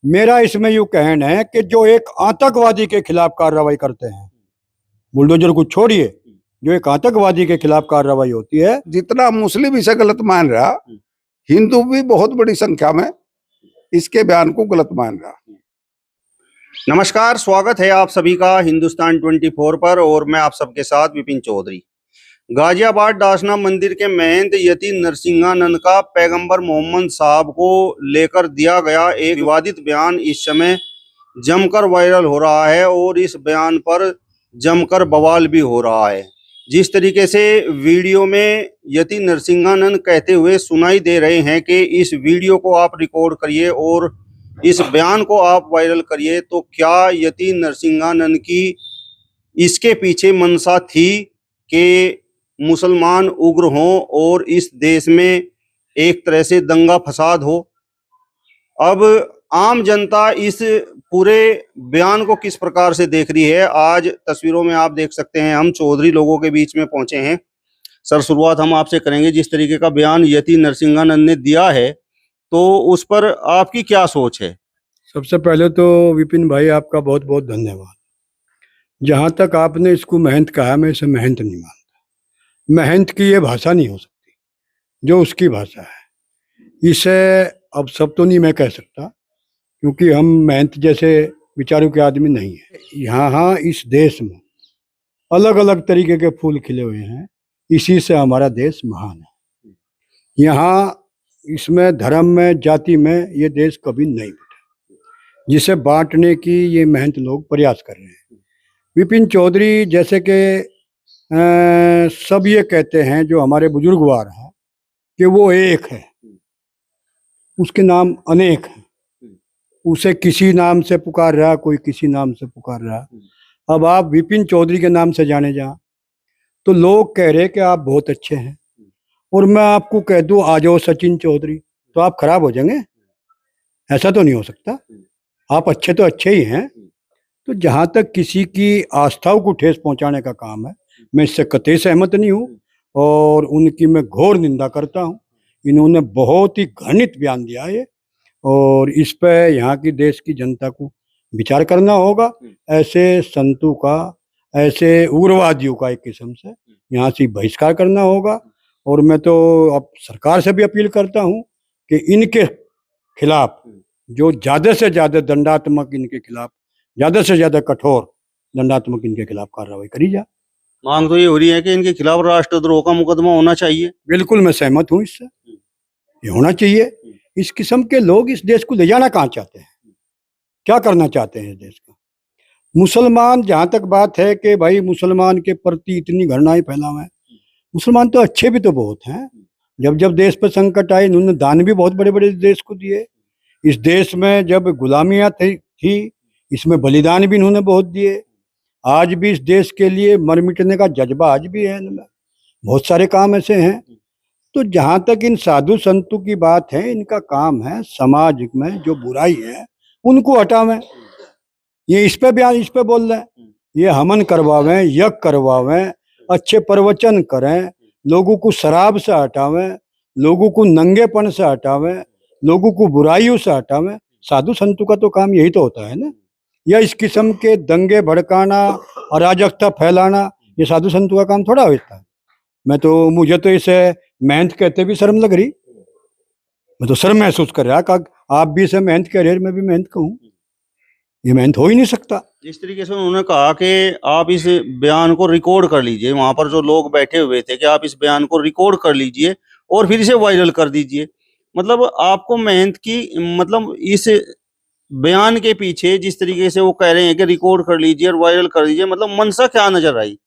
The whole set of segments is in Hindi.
मेरा इसमें यूं कहना है कि जो एक आतंकवादी के खिलाफ कार्रवाई करते हैं, बुलडोजर को छोड़िए, जो एक आतंकवादी के खिलाफ कार्रवाई होती है, जितना मुस्लिम इसे गलत मान रहा, हिंदू भी बहुत बड़ी संख्या में इसके बयान को गलत मान रहा। नमस्कार, स्वागत है आप सभी का हिंदुस्तान 24 पर और मैं आप सबके साथ विपिन चौधरी। गाजियाबाद डासना मंदिर के महंत यति नरसिंहानंद का पैगंबर मोहम्मद साहब को लेकर दिया गया एक विवादित बयान इस समय जमकर वायरल हो रहा है और इस बयान पर जमकर बवाल भी हो रहा है। जिस तरीके से वीडियो में यति नरसिंहानंद कहते हुए सुनाई दे रहे हैं कि इस वीडियो को आप रिकॉर्ड करिए और इस बयान को आप वायरल करिए, तो क्या यति नरसिंहानंद की इसके पीछे मंशा थी कि मुसलमान उग्र हों और इस देश में एक तरह से दंगा फसाद हो? अब आम जनता इस पूरे बयान को किस प्रकार से देख रही है, आज तस्वीरों में आप देख सकते हैं। हम चौधरी लोगों के बीच में पहुंचे हैं। सर, शुरुआत हम आपसे करेंगे। जिस तरीके का बयान यति नरसिंहानंद ने दिया है, तो उस पर आपकी क्या सोच है? सबसे पहले तो विपिन भाई आपका बहुत बहुत धन्यवाद। जहाँ तक आपने इसको महंत कहा, मैं इसे महंत नहीं मानता। महंत की ये भाषा नहीं हो सकती जो उसकी भाषा है। इसे अब सब तो नहीं मैं कह सकता, क्योंकि हम महंत जैसे विचारों के आदमी नहीं है। यहाँ इस देश में अलग अलग तरीके के फूल खिले हुए हैं, इसी से हमारा देश महान है। यहाँ इसमें धर्म में, जाति में ये देश कभी नहीं बटा, जिसे बांटने की ये महंत लोग प्रयास कर रहे हैं। विपिन चौधरी जैसे कि सब ये कहते हैं, जो हमारे बुजुर्गवार हैं, कि वो एक है, उसके नाम अनेक हैं। उसे किसी नाम से पुकार रहा, कोई किसी नाम से पुकार रहा। अब आप विपिन चौधरी के नाम से जाने जा तो लोग कह रहे कि आप बहुत अच्छे हैं, और मैं आपको कह दूं आ जाओ सचिन चौधरी, तो आप खराब हो जाएंगे। ऐसा तो नहीं हो सकता। आप अच्छे तो अच्छे ही हैं। तो जहाँ तक किसी की आस्थाओं को ठेस पहुँचाने का काम है, मैं इससे कतई सहमत नहीं हूँ और उनकी मैं घोर निंदा करता हूँ। इन्होंने बहुत ही घृणित बयान दिया है और इस पे यहाँ की देश की जनता को विचार करना होगा। ऐसे संतों का, ऐसे उग्रवादियों का एक किस्म से यहाँ से बहिष्कार करना होगा। और मैं तो अब सरकार से भी अपील करता हूँ कि इनके खिलाफ जो ज़्यादा से ज़्यादा दंडात्मक, इनके खिलाफ ज़्यादा से ज़्यादा कठोर दंडात्मक इनके खिलाफ कार्रवाई करी जाए। मांग तो ये हो रही है कि इनके खिलाफ राष्ट्रद्रोह का मुकदमा होना चाहिए। बिल्कुल मैं सहमत हूँ इससे, ये होना चाहिए। इस किस्म के लोग इस देश को ले जाना कहाँ चाहते हैं, क्या करना चाहते हैं इस देश का? मुसलमान, जहाँ तक बात है कि भाई मुसलमान के प्रति इतनी घृणाएं फैला हुआ है, मुसलमान तो अच्छे भी तो बहुत हैं। जब जब देश पर संकट आए, इन्होंने दान भी बहुत बड़े बड़े देश को दिए। इस देश में जब गुलामियाँ थी, इसमें बलिदान भी इन्होंने बहुत दिए। आज भी इस देश के लिए मर मिटने का जज्बा आज भी है इनमें। बहुत सारे काम ऐसे हैं। तो जहाँ तक इन साधु संतों की बात है, इनका काम है समाज में जो बुराई है उनको हटावें। ये इस पे बयान, इस पे बोल रहे हैं, ये हवन करवावें, यज्ञ करवावें, अच्छे प्रवचन करें, लोगों को शराब से हटावें, लोगों को नंगेपन से हटावें, लोगों को बुराइयों से हटावें। साधु संतों का तो काम यही तो होता है ना। या इस किस्म के दंगे भड़काना, अराजकता फैलाना, ये साधु संतों का काम थोड़ा होता है। मुझे तो इसे मेहनत कहते भी शर्म लग रही। मैं तो शर्म महसूस कर रहा कि आप भी इसे मेहनत कह रहे, मैं भी मेहनत कहूँ। ये मेहनत हो ही नहीं सकता। जिस तरीके से उन्होंने कहा कि आप इस बयान को रिकॉर्ड कर लीजिए, वहां पर जो लोग बैठे हुए थे कि आप इस बयान को रिकॉर्ड कर लीजिए और फिर इसे वायरल कर दीजिए। मतलब आपको मेहनत की, मतलब इस बयान के पीछे जिस तरीके से वो कह रहे हैं कि रिकॉर्ड कर लीजिए और वायरल कर दीजिए, मतलब मंशा क्या नजर आई?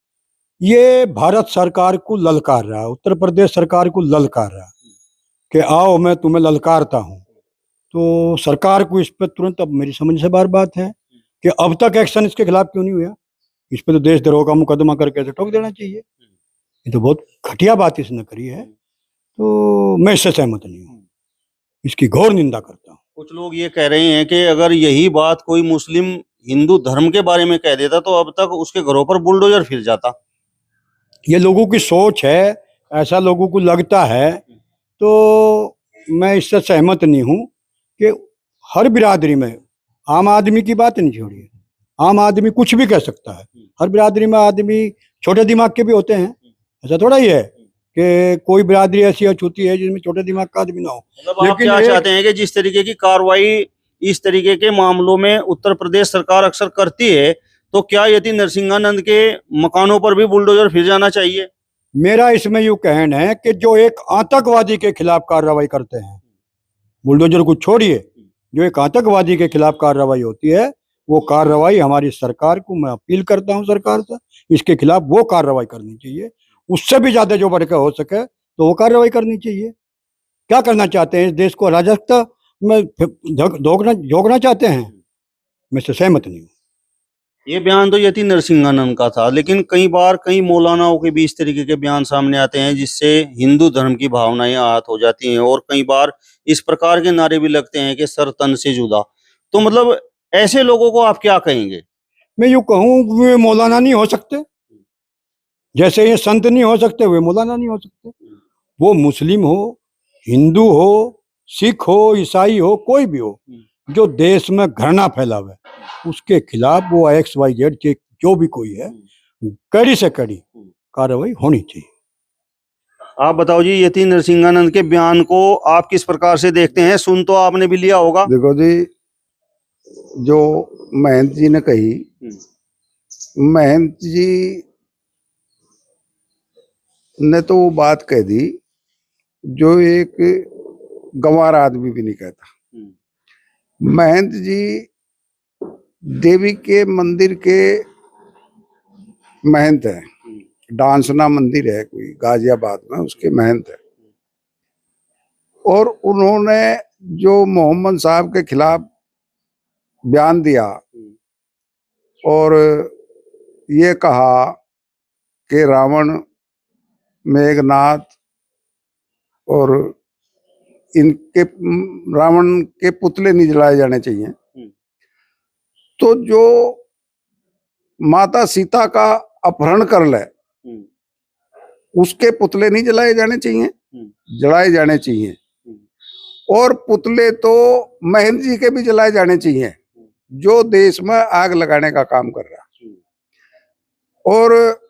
ये भारत सरकार को ललकार रहा है, उत्तर प्रदेश सरकार को ललकार रहा है कि आओ मैं तुम्हें ललकारता हूँ। तो सरकार को इस पर तुरंत, अब मेरी समझ से बार बात है कि अब तक एक्शन इसके खिलाफ क्यों नहीं हुआ। इस पर तो देशद्रोह का मुकदमा करके ऐसे ठोक देना चाहिए। ये तो बहुत घटिया बात इसने करी है। तो मैं इससे सहमत नहीं हूँ, इसकी घोर निंदा करता हूँ। कुछ लोग ये कह रहे हैं कि अगर यही बात कोई मुस्लिम हिंदू धर्म के बारे में कह देता तो अब तक उसके घरों पर बुलडोजर फिर जाता। ये लोगों की सोच है, ऐसा लोगों को लगता है। तो मैं इससे सहमत नहीं हूँ कि हर बिरादरी में आम आदमी की बात नहीं छोड़िए, आम आदमी कुछ भी कह सकता है। हर बिरादरी में आदमी छोटे दिमाग के भी होते हैं, ऐसा थोड़ा ही है कि कोई बिरादरी ऐसी होती है जिसमें छोटे दिमाग का आदमी ना हो। मतलब आप लेकिन क्या एक- चाहते हैं कि जिस तरीके की कार्रवाई इस तरीके के मामलों में उत्तर प्रदेश सरकार अक्सर करती है, तो क्या यति नरसिंहानंद के मकानों पर भी बुलडोजर फिर जाना चाहिए? मेरा इसमें यूं कहना है कि जो एक आतंकवादी के खिलाफ कार्रवाई करते हैं, बुलडोजर को छोड़िए, जो एक आतंकवादी के खिलाफ कार्रवाई होती है, वो कार्रवाई हमारी सरकार को मैं अपील करता हूं सरकार से, इसके खिलाफ वो कार्रवाई करनी चाहिए। उससे भी ज्यादा जो बढ़ के हो सके तो वो कार्रवाई करनी चाहिए। क्या करना चाहते हैं, इस देश को अराजकता में झोंकना चाहते हैं, मैं इससे सहमत नहीं हूँ। ये बयान तो यति नरसिंहानंद का था, लेकिन कई बार कई मौलानाओं के भी इस तरीके के बयान सामने आते हैं जिससे हिंदू धर्म की भावनाएं आहत हो जाती हैं, और कई बार इस प्रकार के नारे भी लगते हैं कि सर तन से जुदा। तो मतलब ऐसे लोगों को आप क्या कहेंगे? मैं यूं कहूँ, वे मौलाना नहीं हो सकते, जैसे ये संत नहीं हो सकते वे मौलाना नहीं हो सकते। वो मुस्लिम हो, हिंदू हो, सिख हो, ईसाई हो, कोई भी हो, जो देश में घृणा फैलावे उसके खिलाफ वो XYZ जो भी कोई है, कड़ी से कड़ी कार्रवाई होनी चाहिए। आप बताओ जी, यति नरसिंहानंद के बयान को आप किस प्रकार से देखते हैं? सुन तो आपने भी लिया होगा। देखो जी, जो महंत जी ने कही, महंत जी ने तो वो बात कह दी जो एक गंवार आदमी भी नहीं कहता। महंत जी देवी के मंदिर के महंत है, डांसना मंदिर है कोई गाजियाबाद में, उसके महंत है। और उन्होंने जो मोहम्मद साहब के खिलाफ बयान दिया और ये कहा कि रावण, मेघनाथ और इनके रावण के पुतले नहीं जलाए जाने चाहिए, तो जो माता सीता का अपहरण कर ले उसके पुतले नहीं जलाए जाने चाहिए, जलाए जाने चाहिए। और पुतले तो महंत जी के भी जलाए जाने चाहिए जो देश में आग लगाने का काम कर रहा। और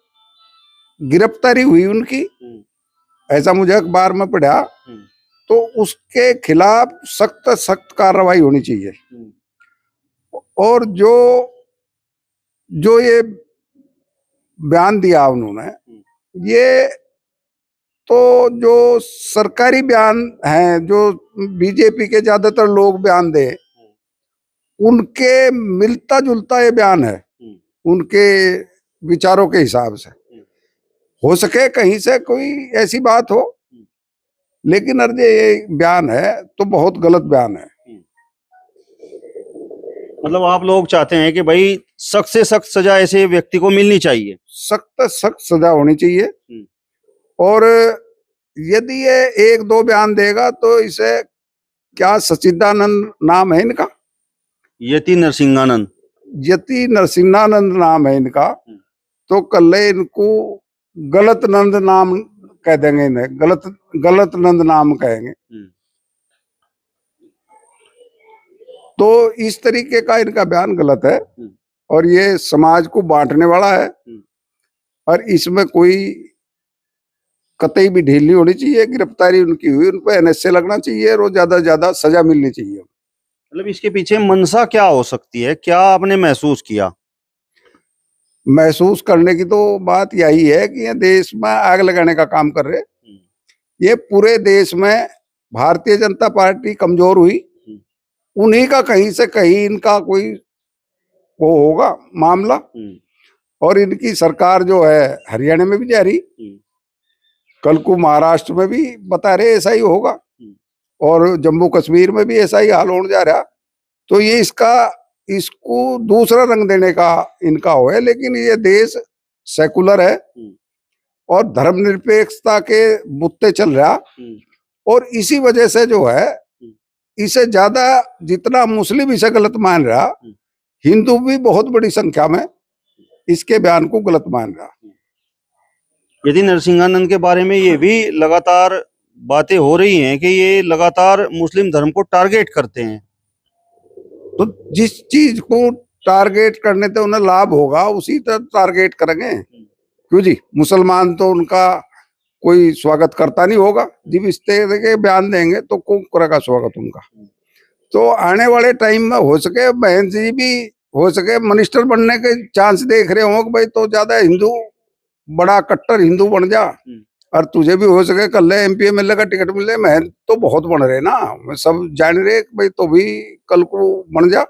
गिरफ्तारी हुई उनकी, ऐसा मुझे अखबार में पढ़ा, तो उसके खिलाफ सख्त सख्त कार्रवाई होनी चाहिए। और जो जो ये बयान दिया उन्होंने, ये तो जो सरकारी बयान है, जो बीजेपी के ज्यादातर लोग बयान दे, उनके मिलता जुलता ये बयान है उनके विचारों के हिसाब से। हो सके कहीं से कोई ऐसी बात हो, लेकिन अगर ये बयान है तो बहुत गलत बयान है। मतलब आप लोग चाहते हैं कि भाई सख्त से सख्त सजा ऐसे व्यक्ति को मिलनी चाहिए? सख्त सख्त सजा होनी चाहिए। और यदि ये एक दो बयान देगा तो इसे, क्या सच्चिदानंद नाम है इनका, यति नरसिंहानंद, यति नरसिंहानंद नाम है इनका, तो कल इनको गलत नंद नाम कह देंगे, इन्हें गलत नंद नाम कहेंगे। तो इस तरीके का इनका बयान गलत है और ये समाज को बांटने वाला है। और इसमें कोई कतई भी ढील नहीं होनी चाहिए। गिरफ्तारी उनकी हुई, उन पर NSA लगना चाहिए और ज्यादा से ज्यादा सजा मिलनी चाहिए। मतलब इसके पीछे मंशा क्या हो सकती है, क्या आपने महसूस किया? महसूस करने की तो बात यही है कि ये देश में आग लगाने का काम कर रहे। ये पूरे देश में भारतीय जनता पार्टी कमजोर हुई, उन्हीं का कहीं से कहीं इनका कोई वो होगा मामला। और इनकी सरकार जो है हरियाणा में भी जारी, कल को महाराष्ट्र में भी बता रहे ऐसा ही होगा, और जम्मू कश्मीर में भी ऐसा ही हाल होने जा रहा। तो ये इसको दूसरा रंग देने का इनका हो है। लेकिन ये देश सेकुलर है और धर्मनिरपेक्षता के बुत्ते चल रहा, और इसी वजह से जो है इसे ज्यादा, जितना मुस्लिम इसे गलत मान रहा, हिंदू भी बहुत बड़ी संख्या में इसके बयान को गलत मान रहा। यदि नरसिंहानंद के बारे में ये भी लगातार बातें हो रही हैं कि ये लगातार मुस्लिम धर्म को टारगेट करते हैं। तो जिस चीज को टारगेट करने से उन्हें लाभ होगा उसी तरह टारगेट करेंगे। क्यों जी, मुसलमान तो उनका कोई स्वागत करता नहीं होगा, जब इस तरह के बयान देंगे तो कौन करेगा स्वागत उनका। तो आने वाले टाइम में हो सके बहन जी भी हो सके मिनिस्टर बनने के चांस देख रहे हो कि भाई तो ज्यादा हिंदू बड़ा कट्टर हिंदू बन जा, और तुझे भी हो सके कल MP MLA का टिकट मिले। महंत तो बहुत बन रहे ना, सब जान रहे भाई, तो भी कल को बन जा।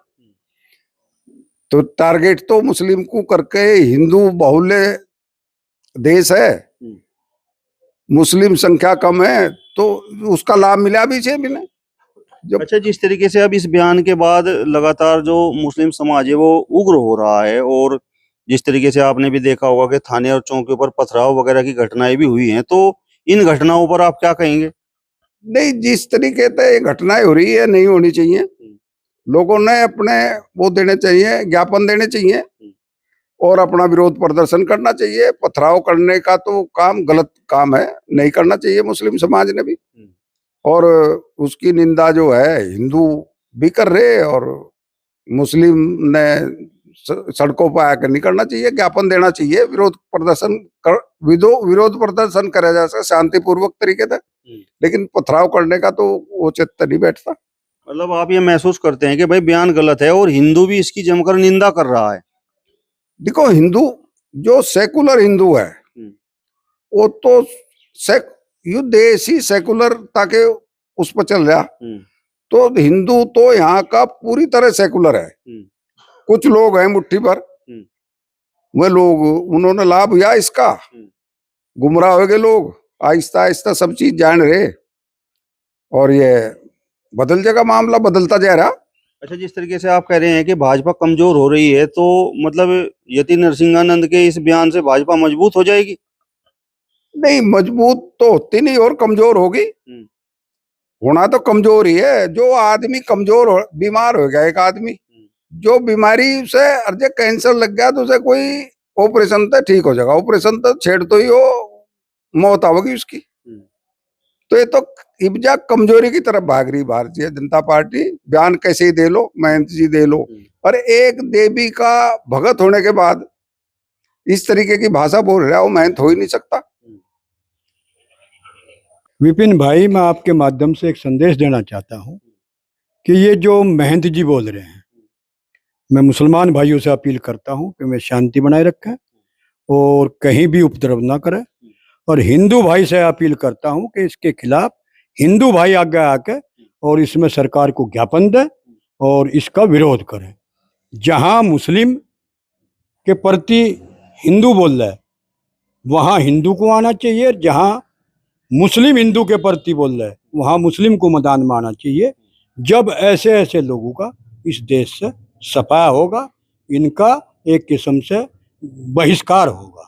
तो टारगेट तो मुस्लिम को करके, हिंदू बाहुल्य देश है, मुस्लिम संख्या कम है, तो उसका लाभ मिला भी छे भी नहीं। अच्छा, जिस तरीके से अब इस बयान के बाद लगातार जो मुस्लिम समाज है वो उग्र हो रहा है, और जिस तरीके से आपने भी देखा होगा कि थाने और चौक के ऊपर पथराव वगैरह की घटनाएं भी हुई हैं, तो इन घटनाओं पर आप क्या कहेंगे? नहीं, जिस तरीके से ये घटनाएं हो रही है नहीं होनी चाहिए। लोगों ने अपने वो देने चाहिए, ज्ञापन देने चाहिए और अपना विरोध प्रदर्शन करना चाहिए। पथराव करने का तो काम गलत काम है, नहीं करना चाहिए मुस्लिम समाज ने भी। और उसकी निंदा जो है हिंदू भी कर रहे और मुस्लिम ने सड़कों पर आकर नहीं करना चाहिए, ज्ञापन देना चाहिए, विरोध प्रदर्शन करा जा सकता शांतिपूर्वक तरीके से। लेकिन पथराव करने का तो वो चित्त नहीं बैठता। मतलब आप ये महसूस करते हैं कि भाई बयान गलत है और हिंदू भी इसकी जमकर निंदा कर रहा है? देखो, हिंदू जो सेकुलर हिंदू है वो तो देश ही सेकुलरता के उस पर चल रहा। तो हिंदू तो यहाँ का पूरी तरह सेकुलर है। कुछ लोग हैं मुट्ठी भर, वे लोग उन्होंने लाभ लिया इसका, गुमराह हो गए लोग, आहिस्ता आहिस्ता सब चीज जान रहे और ये बदल जाएगा, मामला बदलता जा रहा। अच्छा, जिस तरीके से आप कह रहे हैं कि भाजपा कमजोर हो रही है, तो मतलब यति नरसिंहानंद के इस बयान से भाजपा मजबूत हो जाएगी? नहीं, मजबूत तो होती नहीं और कमजोर होगी। होना तो कमजोर ही है। जो आदमी कमजोर बीमार हो गया, एक आदमी जो बीमारी से अर्जे कैंसर लग गया तो उसे कोई ऑपरेशन तो ठीक हो जाएगा, ऑपरेशन तो छेड़ तो ही वो मौत होगी उसकी। तो ये तो इब्जा कमजोरी की तरफ भाग रही भारतीय जनता पार्टी। बयान कैसे ही दे लो, महंत जी दे लो, और एक देवी का भगत होने के बाद इस तरीके की भाषा बोल रहा है, वो महंत हो ही नहीं सकता। विपिन भाई, मैं आपके माध्यम से एक संदेश देना चाहता हूँ कि ये जो महंत जी बोल रहे हैं, मैं मुसलमान भाइयों से अपील करता हूँ कि वे शांति बनाए रखें और कहीं भी उपद्रव ना करें, और हिंदू भाई से अपील करता हूँ कि इसके खिलाफ हिंदू भाई आगे आके और इसमें सरकार को ज्ञापन दें और इसका विरोध करें। जहाँ मुस्लिम के प्रति हिंदू बोल रहा है वहाँ हिंदू को आना चाहिए, जहाँ मुस्लिम हिंदू के प्रति बोल रहे हैं वहाँ मुस्लिम को मैदान में आना चाहिए। जब ऐसे ऐसे लोगों का इस देश से सफाया होगा, इनका एक किस्म से बहिष्कार होगा।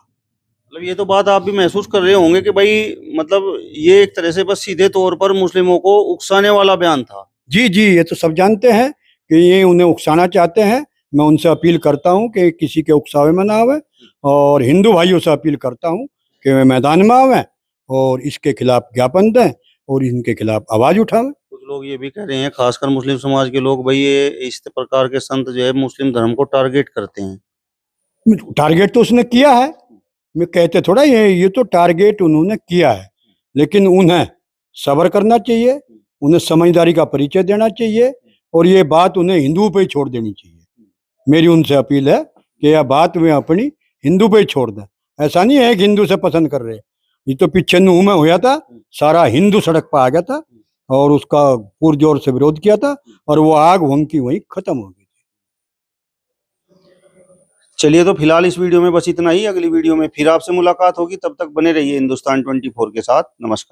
मतलब ये तो बात आप भी महसूस कर रहे होंगे कि भाई मतलब ये एक तरह से बस सीधे तौर पर मुस्लिमों को उकसाने वाला बयान था। जी जी, ये तो सब जानते हैं कि ये उन्हें उकसाना चाहते हैं। मैं उनसे अपील करता हूँ कि किसी के उकसावे में ना आवे, और हिंदू भाइयों से अपील करता हूँ कि वे मैदान में आवे और इसके खिलाफ ज्ञापन दें और इनके खिलाफ आवाज उठावें। कुछ लोग ये भी कह रहे हैं, खासकर मुस्लिम समाज के लोग, भाई ये इस प्रकार के संत जो है मुस्लिम धर्म को टारगेट करते हैं। टारगेट तो उसने किया है, मैं कहते थोड़ा ये तो टारगेट उन्होंने किया है, लेकिन उन्हें सब्र करना चाहिए, उन्हें समझदारी का परिचय देना चाहिए और ये बात उन्हें हिंदुओं पे ही छोड़ देनी चाहिए। मेरी उनसे अपील है कि यह बात वे अपनी हिंदू पे ही छोड़ दें। ऐसा नहीं है कि हिंदू से पसंद कर रहे, ये तो पीछे नूह में हुआ था, सारा हिंदू सड़क पर आ गया था और उसका पुरजोर से विरोध किया था और वो आग वहीं की वहीं खत्म हो गई। चलिए, तो फिलहाल इस वीडियो में बस इतना ही। अगली वीडियो में फिर आपसे मुलाकात होगी, तब तक बने रहिए हिंदुस्तान 24 के साथ। नमस्कार।